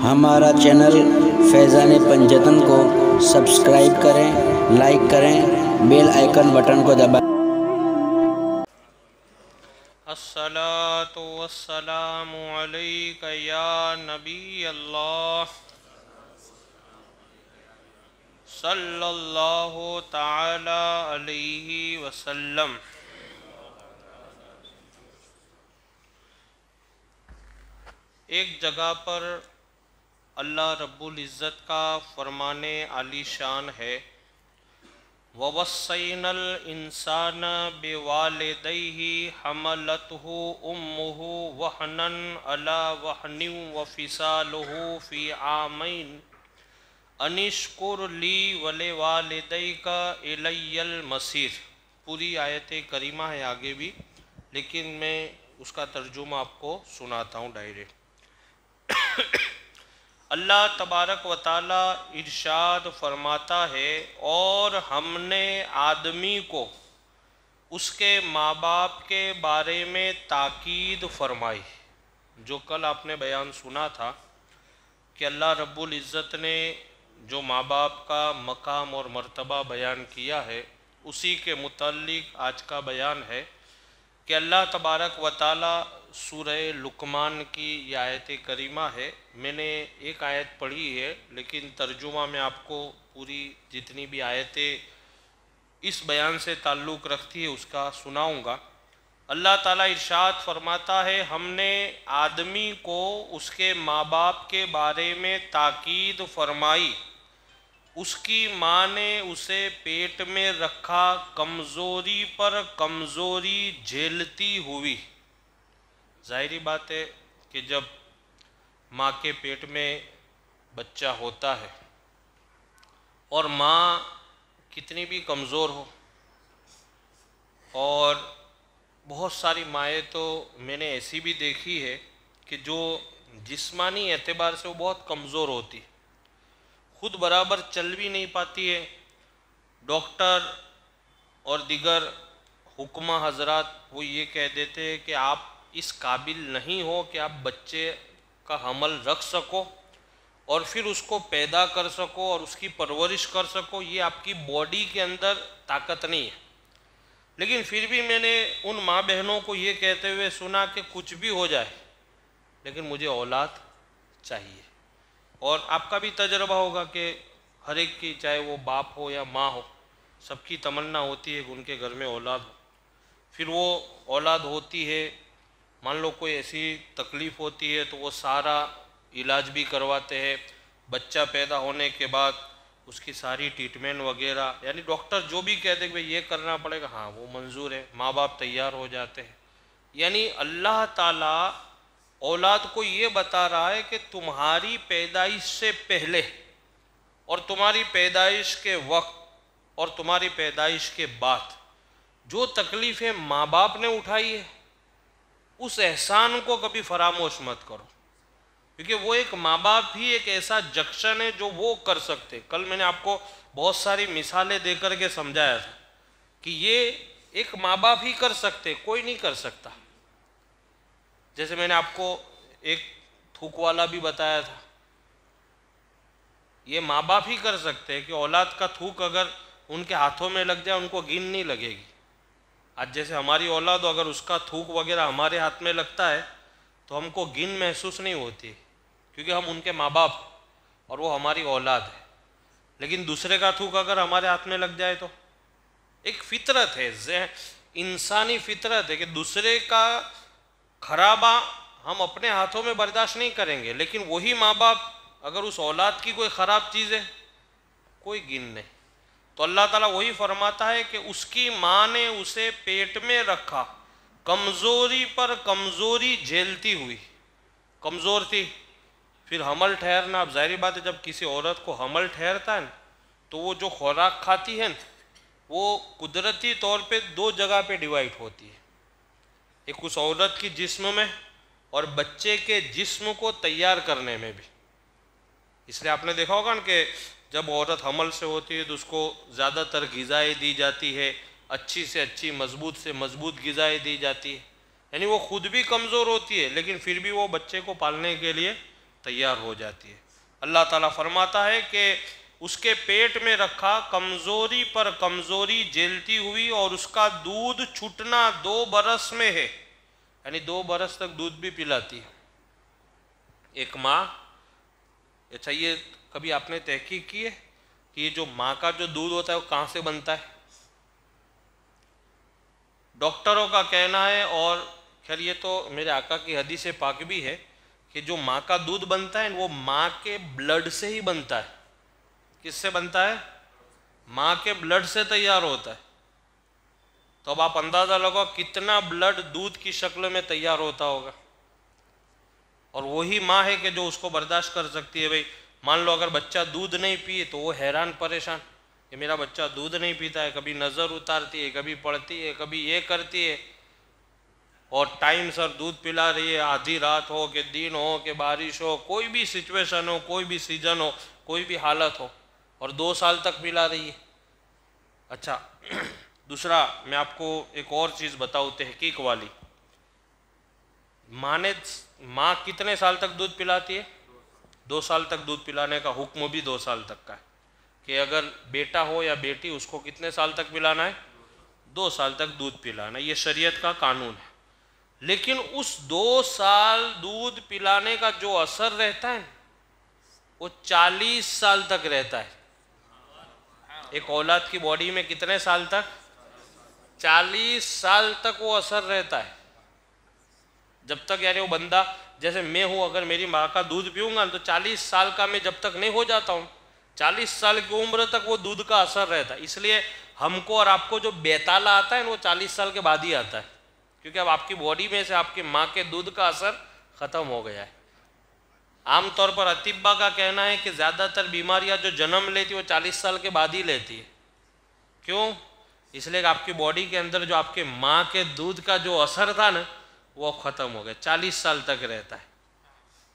हमारा चैनल फैज़ान पंजतन को सब्सक्राइब करें, लाइक करें, बेल आइकन बटन को दबाएं। अस्सलातु वस्सलामु अलैका या नबी अल्लाह सल्लल्लाहु ताला अलैहि वसल्लम। एक जगह पर अल्लाह रब्बुल इज़्ज़त का फरमाने आलीशान है, ववस्सैनल इंसान बिवालिदैहि हमलतहु उम्मुहु वहनन अला वहनिन व फिसालुहु फी आमैन अनिश्कुर ली वलिवालिदैका इलैयल मसीर। पूरी आयत करीमा है आगे भी, लेकिन मैं उसका तर्जुमा आपको सुनाता हूँ डायरेक्ट। अल्लाह तबारक व ताला इरशाद फरमाता है, और हमने आदमी को उसके माँ बाप के बारे में ताकीद फरमाई। जो कल आपने बयान सुना था कि अल्लाह रब्बुल इज़्ज़त ने जो माँ बाप का मकाम और मर्तबा बयान किया है, उसी के मुताल्लिक आज का बयान है कि अल्लाह तबारक व ताला सूरह लुकमान की यह आयत करीमा है। मैंने एक आयत पढ़ी है, लेकिन तर्जुमा में आपको पूरी जितनी भी आयतें इस बयान से ताल्लुक़ रखती है उसका सुनाऊंगा। अल्लाह ताला इरशाद फरमाता है, हमने आदमी को उसके माँ बाप के बारे में ताकीद फरमाई, उसकी माँ ने उसे पेट में रखा कमज़ोरी पर कमज़ोरी झेलती हुई। ज़ाहिरी बात है कि जब माँ के पेट में बच्चा होता है और माँ कितनी भी कमज़ोर हो, और बहुत सारी माएँ तो मैंने ऐसी भी देखी है कि जो जिस्मानी एतबार से वो बहुत कमज़ोर होती है, खुद बराबर चल भी नहीं पाती है। डॉक्टर और दिगर हुक्मा हजरात वो ये कह देते हैं कि आप इस काबिल नहीं हो कि आप बच्चे का हमल रख सको और फिर उसको पैदा कर सको और उसकी परवरिश कर सको, ये आपकी बॉडी के अंदर ताकत नहीं है। लेकिन फिर भी मैंने उन माँ बहनों को ये कहते हुए सुना कि कुछ भी हो जाए लेकिन मुझे औलाद चाहिए। और आपका भी तजर्बा होगा कि हर एक की, चाहे वो बाप हो या माँ हो, सबकी तमन्ना होती है कि उनके घर में औलाद हो। फिर वो औलाद होती है, मान लो कोई ऐसी तकलीफ़ होती है तो वो सारा इलाज भी करवाते हैं। बच्चा पैदा होने के बाद उसकी सारी ट्रीटमेंट वगैरह, यानी डॉक्टर जो भी कहते हैं कि भाई ये करना पड़ेगा, हाँ वो मंजूर है, माँ बाप तैयार हो जाते हैं। यानी अल्लाह ताला औलाद को ये बता रहा है कि तुम्हारी पैदाइश से पहले और तुम्हारी पैदाइश के वक्त और तुम्हारी पैदाइश के बाद जो तकलीफ़ें माँ बाप ने उठाई है, उस एहसान को कभी फरामोश मत करो, क्योंकि वो एक माँ बाप ही एक ऐसा जंक्शन है जो वो कर सकते। कल मैंने आपको बहुत सारी मिसालें दे करके समझाया था कि ये एक माँ बाप ही कर सकते, कोई नहीं कर सकता। जैसे मैंने आपको एक थूक वाला भी बताया था, ये माँ बाप ही कर सकते हैं कि औलाद का थूक अगर उनके हाथों में लग जाए उनको गिन नहीं लगेगी। आज जैसे हमारी औलाद हो, अगर उसका थूक वगैरह हमारे हाथ में लगता है तो हमको गिन महसूस नहीं होती, क्योंकि हम उनके माँ बाप और वो हमारी औलाद है। लेकिन दूसरे का थूक अगर हमारे हाथ में लग जाए तो एक फितरत है, इंसानी फितरत है कि दूसरे का खराबा हम अपने हाथों में बर्दाश्त नहीं करेंगे। लेकिन वही माँ बाप अगर उस औलाद की कोई ख़राब चीज़ है, कोई गिन नहीं। तो अल्लाह ताला वही फरमाता है कि उसकी माँ ने उसे पेट में रखा कमज़ोरी पर कमज़ोरी झेलती हुई। कमज़ोर थी, फिर हमल ठहरना। अब जाहिर बात है, जब किसी औरत को हमल ठहरता है ना, तो वो जो खुराक खाती है ना, वो कुदरती तौर पे दो जगह पे डिवाइड होती है, एक उस औरत की जिस्म में और बच्चे के जिस्म को तैयार करने में भी। इसलिए आपने देखा होगा ना कि जब औरत हमल से होती है तो उसको ज़्यादातर ग़िज़ाएँ दी जाती है, अच्छी से अच्छी मजबूत से मजबूत ग़िज़ाएँ दी जाती है। यानी वो खुद भी कमज़ोर होती है, लेकिन फिर भी वो बच्चे को पालने के लिए तैयार हो जाती है। अल्लाह ताला फरमाता है कि उसके पेट में रखा, कमज़ोरी पर कमज़ोरी झेलती हुई, और उसका दूध छूटना 2 बरस में है, यानी 2 बरस तक दूध भी पिलाती है एक माँ। अच्छा, ये कभी आपने तहकीक की है कि ये जो माँ का जो दूध होता है वो कहाँ से बनता है? डॉक्टरों का कहना है, और खैर ये तो मेरे आका की हदीस पाक भी है, कि जो माँ का दूध बनता है वो माँ के ब्लड से ही बनता है। किससे बनता है? माँ के ब्लड से तैयार होता है। तो अब आप अंदाज़ा लगाओ कितना ब्लड दूध की शक्ल में तैयार होता होगा। और वही माँ है कि जो उसको बर्दाश्त कर सकती है। भाई मान लो अगर बच्चा दूध नहीं पिए तो वो हैरान परेशान कि मेरा बच्चा दूध नहीं पीता है, कभी नज़र उतारती है, कभी पढ़ती है, कभी ये करती है, और टाइम सर दूध पिला रही है, आधी रात हो कि दिन हो कि बारिश हो, कोई भी सिचुएशन हो, कोई भी सीजन हो, कोई भी हालत हो, और 2 साल तक पिला रही है। अच्छा दूसरा मैं आपको एक और चीज़ बताऊँ तहकीक वाली। माँ कितने साल तक दूध पिलाती है? 2 साल तक दूध पिलाने का हुक्म भी 2 साल तक का है कि अगर बेटा हो या बेटी उसको कितने साल तक पिलाना है? 2 साल तक दूध पिलाना, ये शरीयत का कानून है। लेकिन उस 2 साल दूध पिलाने का जो असर रहता है वो 40 साल तक रहता है। एक औलाद की बॉडी में कितने साल तक? 40 साल तक वो असर रहता है। जब तक यानी वो बंदा, जैसे मैं हूँ, अगर मेरी माँ का दूध पीऊँगा तो 40 साल का मैं जब तक नहीं हो जाता हूँ, 40 साल की उम्र तक वो दूध का असर रहता है। इसलिए हमको और आपको जो बेताला आता है वो 40 साल के बाद ही आता है, क्योंकि अब आपकी बॉडी में से आपकी माँ के दूध का असर ख़त्म हो गया है। आमतौर पर अतिब्बा का कहना है कि ज़्यादातर बीमारियाँ जो जन्म लेती है वो 40 साल के बाद ही लेती है। क्यों? इसलिए कि आपकी बॉडी के अंदर जो आपके माँ के दूध का जो असर था ना वो अब ख़त्म हो गया, 40 साल तक रहता है।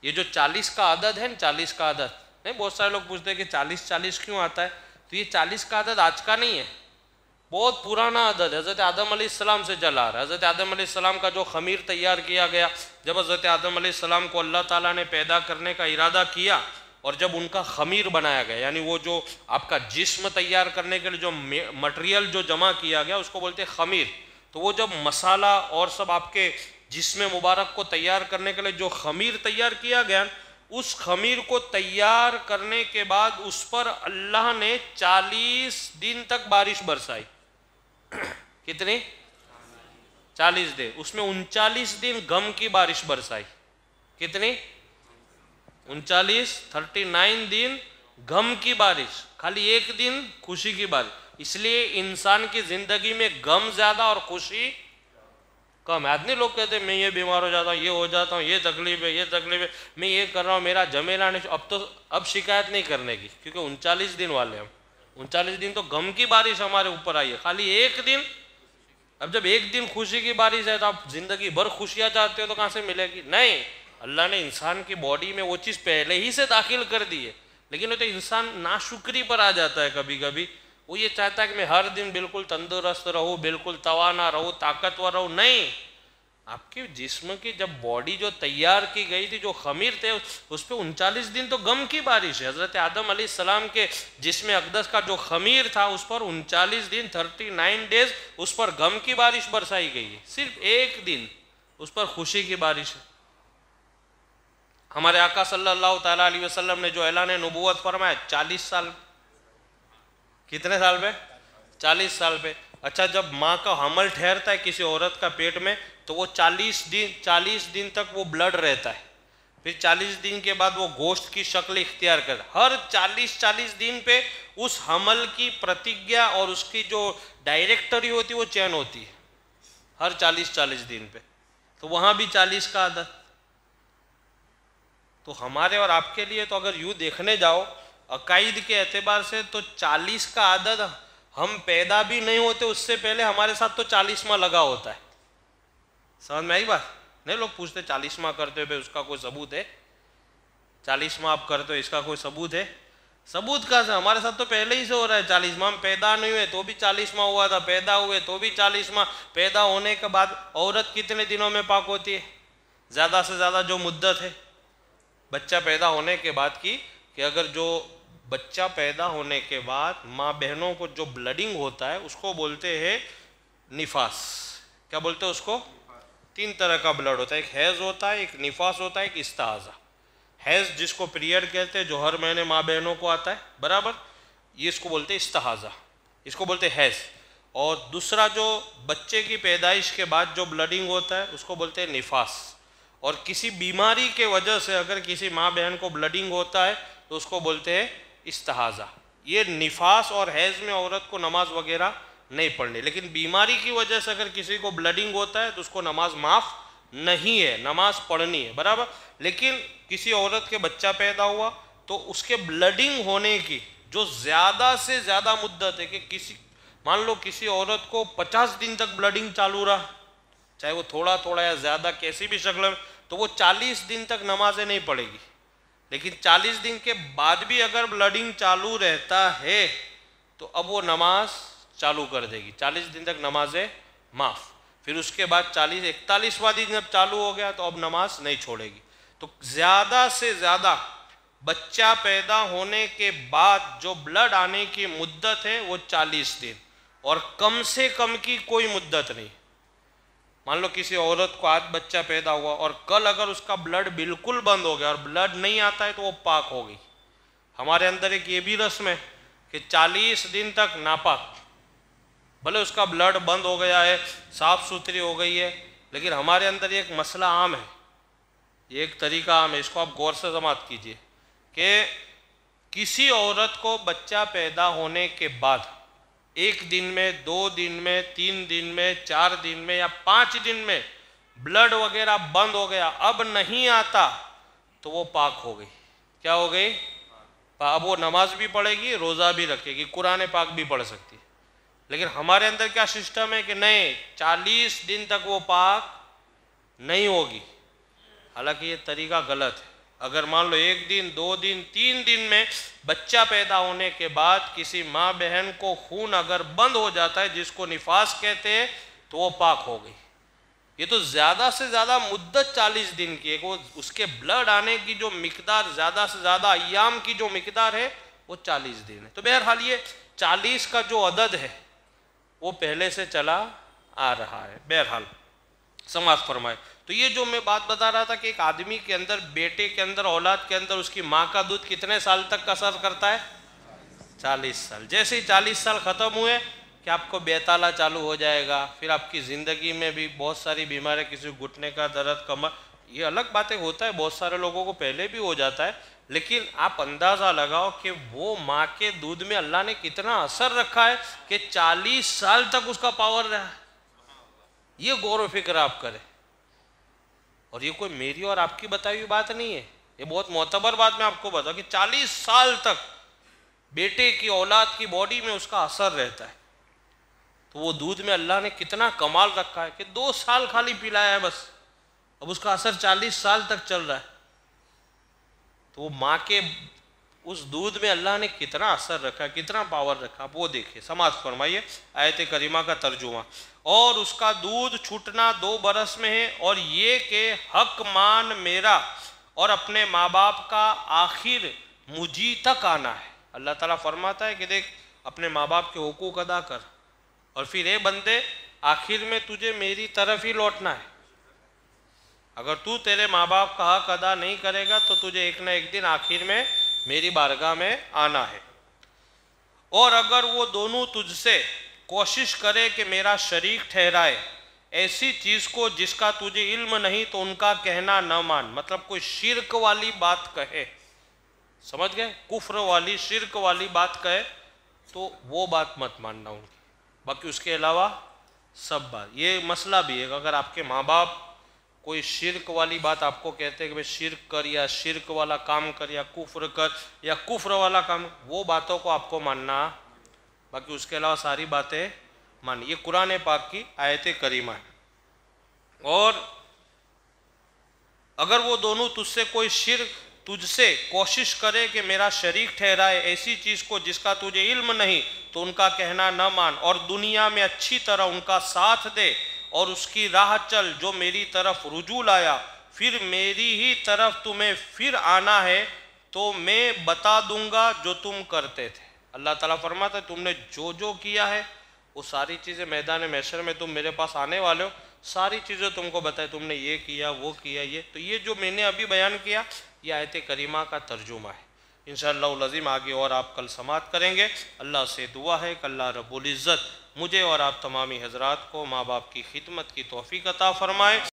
ये जो 40 का आदत है ना, 40 का आदत नहीं, बहुत सारे लोग पूछते हैं कि 40 क्यों आता है? तो ये 40 का आदत आज का नहीं है, बहुत पुराना आदत है। हज़रत आदम अलैहिस्सलाम से चला आ रहा है। हज़रत आदम अलैहिस्सलाम का जो खमीर तैयार किया गया, जब हज़रत आदम अलैहिस्सलाम को अल्लाह ताला ने पैदा करने का इरादा किया और जब उनका खमीर बनाया गया, यानी वो जो आपका जिस्म तैयार करने के लिए जो मटेरियल जो जमा किया गया उसको बोलते हैं खमीर। तो वो जब मसाला और सब आपके जिस्म मुबारक को तैयार करने के लिए जो खमीर तैयार किया गया, उस खमीर को तैयार करने के बाद उस पर अल्लाह ने 40 दिन तक बारिश बरसाई। कितनी? 40 दिन। उसमें 39 दिन गम की बारिश बरसाई। कितनी? 39 दिन गम की बारिश, खाली एक दिन खुशी की बारिश। इसलिए इंसान की जिंदगी में गम ज्यादा और खुशी कम है। आदमी लोग कहते हैं मैं ये बीमार हो जाता हूँ, ये हो जाता हूँ, ये तकलीफ है, ये तकलीफ है, मैं ये कर रहा हूँ, मेरा जमेला नहीं। अब शिकायत नहीं करने की, क्योंकि 39 दिन वाले हम। 39 दिन तो गम की बारिश हमारे ऊपर आई है, खाली एक दिन। अब जब एक दिन खुशी की बारिश है तो आप जिंदगी भर खुशियाँ चाहते हो तो कहाँ से मिलेगी? नहीं, अल्लाह ने इंसान की बॉडी में वो चीज़ पहले ही से दाखिल कर दी है। लेकिन वो तो इंसान नाशुक्री पर आ जाता है कभी कभी। वो ये चाहता है कि मैं हर दिन बिल्कुल तंदुरुस्त रहूँ, बिल्कुल तवाना रहूँ, ताकतवर रहूँ। नहीं, आपके जिस्म की जब बॉडी जो तैयार की गई थी, जो खमीर थे, उस पर 39 दिन तो गम की बारिश है। हज़रत आदम अलैहिस्सलाम के जिस्म अक़दस का जो खमीर था उस पर 39 दिन 39 डेज उस पर गम की बारिश बरसाई गई है। सिर्फ एक दिन उस पर खुशी की बारिश है। हमारे आका सल्लल्लाहु ताला अलैहि वसल्लम ने जो ऐलान नबूवत फरमाया 40 साल। कितने साल पे? 40 साल पे। अच्छा, जब माँ का हमल ठहरता है किसी औरत का पेट में तो वो 40 दिन तक वो ब्लड रहता है। फिर 40 दिन के बाद वो गोश्त की शक्ल इख्तियार करता है। हर 40 दिन पे उस हमल की प्रतिज्ञा और उसकी जो डायरेक्टरी होती है वो चेंज होती है, हर 40 दिन पे। तो वहाँ भी 40 का आदत। तो हमारे और आपके लिए तो अगर यूँ देखने जाओ अकाइद के एतबार से तो 40 का आदत हम पैदा भी नहीं होते उससे पहले हमारे साथ तो 40वां लगा होता है। समझ में आई बात? नहीं, लोग पूछते 40वां करते हो भाई उसका कोई सबूत है? 40वां आप करते हो इसका कोई सबूत है? सबूत कहाँ से? हमारे साथ तो पहले ही से हो रहा है। 40वां हम पैदा नहीं हुए तो भी 40वां हुआ था, पैदा हुए तो भी 40वां। पैदा होने के बाद औरत कितने दिनों में पाक होती है? ज़्यादा से ज़्यादा जो मुद्दत है बच्चा पैदा होने के बाद की, कि अगर जो बच्चा पैदा होने के बाद माँ बहनों को जो ब्लडिंग होता है उसको बोलते हैं निफास। क्या बोलते हैं उसको? 3 तरह का ब्लड होता है, एक हैज़ होता है, एक निफास होता है, एक इस्ताज़ा। हैज़ जिसको पीरियड कहते हैं, जो हर महीने माँ बहनों को आता है, बराबर, ये इसको बोलते हैं इस्ताज़ा, इसको बोलते हैं हैज़। और दूसरा जो बच्चे की पैदाइश के बाद जो ब्लडिंग होता है उसको बोलते हैं निफास। और किसी बीमारी के वजह से अगर किसी माँ बहन को ब्लडिंग होता है तो उसको बोलते हैं इस्ताज़ा। ये निफास और हैज़ में औरत को नमाज वगैरह नहीं पढ़नी, लेकिन बीमारी की वजह से अगर किसी को ब्लडिंग होता है तो उसको नमाज माफ़ नहीं है, नमाज पढ़नी है, बराबर। लेकिन किसी औरत के बच्चा पैदा हुआ तो उसके ब्लडिंग होने की जो ज़्यादा से ज़्यादा मुद्दत है, कि किसी मान लो किसी औरत को 50 दिन तक ब्लडिंग चालू रहा, चाहे वो थोड़ा थोड़ा या ज़्यादा कैसी भी शक्ल में, तो वो 40 दिन तक नमाजें नहीं पढ़ेगी। लेकिन 40 दिन के बाद भी अगर ब्लडिंग चालू रहता है तो अब वो नमाज चालू कर देगी, 40 दिन तक नमाजें माफ़। फिर उसके बाद 41वां दिन जब चालू हो गया तो अब नमाज नहीं छोड़ेगी। तो ज़्यादा से ज़्यादा बच्चा पैदा होने के बाद जो ब्लड आने की मुद्दत है वो 40 दिन, और कम से कम की कोई मुद्दत नहीं। मान लो किसी औरत को आज बच्चा पैदा हुआ और कल अगर उसका ब्लड बिल्कुल बंद हो गया और ब्लड नहीं आता है तो वो पाक हो गई। हमारे अंदर एक ये भी रस्म है कि 40 दिन तक नापाक, भले उसका ब्लड बंद हो गया है, साफ सुथरी हो गई है, लेकिन हमारे अंदर एक मसला आम है, ये एक तरीका आम है, इसको आप गौर से समाप्त कीजिए कि किसी औरत को बच्चा पैदा होने के बाद 1 दिन में, 2 दिन में, 3 दिन में, 4 दिन में या 5 दिन में ब्लड वगैरह बंद हो गया, अब नहीं आता, तो वो पाक हो गई। क्या हो गई? अब वो नमाज भी पढ़ेगी, रोज़ा भी रखेगी, कुरान पाक भी पढ़ सकती है। लेकिन हमारे अंदर क्या सिस्टम है कि नहीं, 40 दिन तक वो पाक नहीं होगी। हालांकि ये तरीका गलत है। अगर मान लो 1 दिन, 2 दिन, 3 दिन में बच्चा पैदा होने के बाद किसी माँ बहन को खून अगर बंद हो जाता है, जिसको निफास कहते हैं, तो वो पाक हो गई। ये तो ज़्यादा से ज़्यादा मुद्दत 40 दिन की है, वो उसके ब्लड आने की जो मिकदार, ज़्यादा से ज़्यादा अय्याम की जो मिकदार है वो 40 दिन है। तो बहरहाल ये 40 का जो अदद है वो पहले से चला आ रहा है। बहरहाल समाप्त फरमाए। तो ये जो मैं बात बता रहा था कि एक आदमी के अंदर, बेटे के अंदर, औलाद के अंदर उसकी माँ का दूध कितने साल तक असर करता है? 40 साल। जैसे ही 40 साल ख़त्म हुए कि आपको बेताला चालू हो जाएगा, फिर आपकी ज़िंदगी में भी बहुत सारी बीमारियाँ, किसी घुटने का दर्द, कमर, ये अलग बातें होता है, बहुत सारे लोगों को पहले भी हो जाता है, लेकिन आप अंदाज़ा लगाओ कि वो माँ के दूध में अल्लाह ने कितना असर रखा है कि 40 साल तक उसका पावर रहा है। ये गौर व फिक्र आप करें। और ये कोई मेरी और आपकी बताई हुई बात नहीं है, ये बहुत मोतबर बात मैं आपको बताऊं कि 40 साल तक बेटे की, औलाद की बॉडी में उसका असर रहता है। तो वो दूध में अल्लाह ने कितना कमाल रखा है कि 2 साल खाली पिलाया है बस, अब उसका असर 40 साल तक चल रहा है। तो वो माँ के उस दूध में अल्लाह ने कितना असर रखा, कितना पावर रखा, आप वो देखिए। समाप्त फरमाइए आयत करीमा का तर्जुमा। और उसका दूध छूटना 2 बरस में है, और ये कि हक मान मेरा और अपने माँ बाप का आखिर मुझी तक आना है। अल्लाह ताला फरमाता है कि देख, अपने माँ बाप के हुकूक अदा कर, और फिर ये बंदे आखिर में तुझे मेरी तरफ ही लौटना है। अगर तू तेरे माँ बाप का हक अदा नहीं करेगा तो तुझे एक ना एक दिन आखिर में मेरी बारगाह में आना है। और अगर वो दोनों तुझसे कोशिश करे कि मेरा शरीक ठहराए ऐसी चीज़ को जिसका तुझे इल्म नहीं, तो उनका कहना न मान। मतलब कोई शिर्क वाली बात कहे, समझ गए, कुफ्र वाली, शिर्क वाली बात कहे तो वो बात मत मानना उनकी। बाकी उसके अलावा सब बात, ये मसला भी है, अगर आपके माँ बाप कोई शिर्क वाली बात आपको कहते हैं कि भाई शिर्क कर, या शिर्क वाला काम कर, या कुफ्र कर, या कुफ्र वाला काम, वो बातों को आपको मानना, बाकी उसके अलावा सारी बातें मान। ये कुरान पाक की आयत करीमा है। और अगर वो दोनों तुझसे कोशिश करे कि मेरा शरीक ठहराए ऐसी चीज़ को जिसका तुझे इल्म नहीं, तो उनका कहना न मान, और दुनिया में अच्छी तरह उनका साथ दे और उसकी राह चल जो मेरी तरफ रुजू लाया। फिर मेरी ही तरफ तुम्हें फिर आना है तो मैं बता दूंगा जो तुम करते थे। अल्लाह ताला फरमाता है तुमने जो जो किया है वो सारी चीज़ें मैदान महशर में तुम मेरे पास आने वाले हो, सारी चीज़ें तुमको बताए, तुमने ये किया वो किया ये। तो ये जो मैंने अभी बयान किया ये आयत करीमा का तर्जुमा है। इंशाअल्लाह अज़ीम आगे और आप कल समाअत करेंगे। अल्लाह से दुआ है कि अल्लाह रब्बुल इज़्ज़त मुझे और आप तमामी हज़रात को माँ बाप की खिदमत की तौफ़ीक़ अता फ़रमाए।